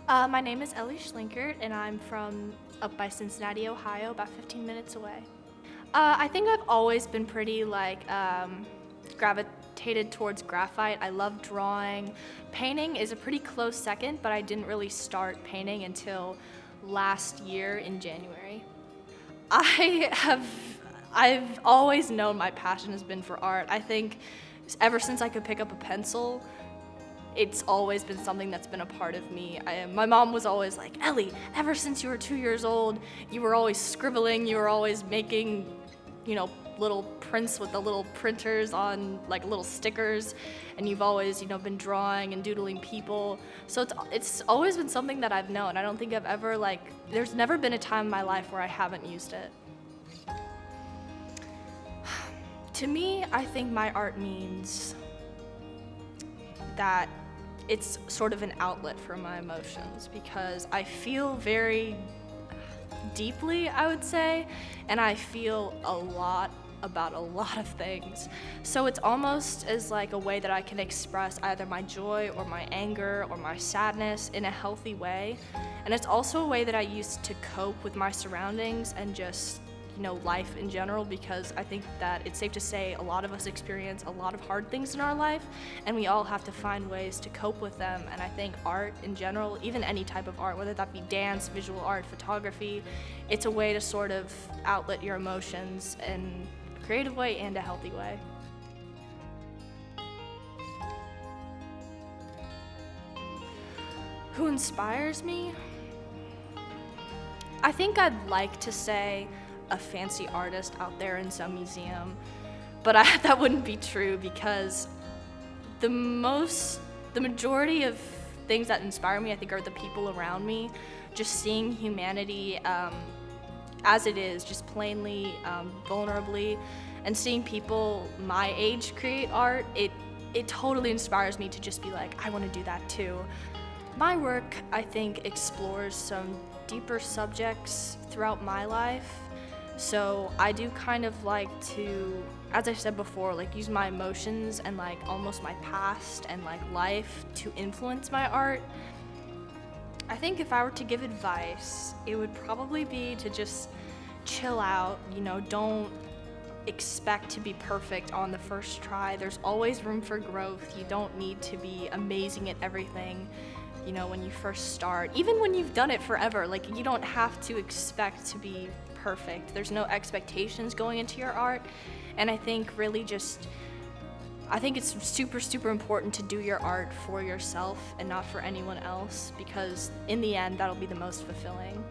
My name is Ellie Schlinkert, and I'm from up by Cincinnati, Ohio, about 15 minutes away. I think I've always been pretty gravitated towards graphite. I love drawing. Painting is a pretty close second, but I didn't really start painting until last year in January. I have I've always known my passion has been for art. I think ever since I could pick up a pencil, it's always been something that's been a part of me. My mom was always like, Ellie, ever since you were 2 years old, you were always scribbling, you were always making, little prints with the little printers on like little stickers, and you've always, been drawing and doodling people. So it's always been something that I've known. I don't think I've ever there's never been a time in my life where I haven't used it. To me, I think my art means that it's sort of an outlet for my emotions because I feel very deeply, I would say, and I feel a lot about a lot of things. So it's almost as like a way that I can express either my joy or my anger or my sadness in a healthy way. And it's also a way that I use to cope with my surroundings and just life in general, because I think that it's safe to say a lot of us experience a lot of hard things in our life, and we all have to find ways to cope with them. And I think art in general, even any type of art, whether that be dance, visual art, photography, it's a way to sort of outlet your emotions in a creative way and a healthy way. Who inspires me? I think I'd like to say a fancy artist out there in some museum, but that wouldn't be true because the majority of things that inspire me, I think, are the people around me. Just seeing humanity as it is, just plainly, vulnerably, and seeing people my age create art, it totally inspires me to just be like, I want to do that too. My work, I think, explores some deeper subjects throughout my life. So I do kind of like to, as I said before, use my emotions and almost my past and life to influence my art. I think if I were to give advice, it would probably be to just chill out, don't expect to be perfect on the first try. There's always room for growth. You don't need to be amazing at everything, when you first start. Even when you've done it forever, you don't have to expect to be perfect. There's no expectations going into your art, and I think it's super, super important to do your art for yourself and not for anyone else, because in the end, that'll be the most fulfilling.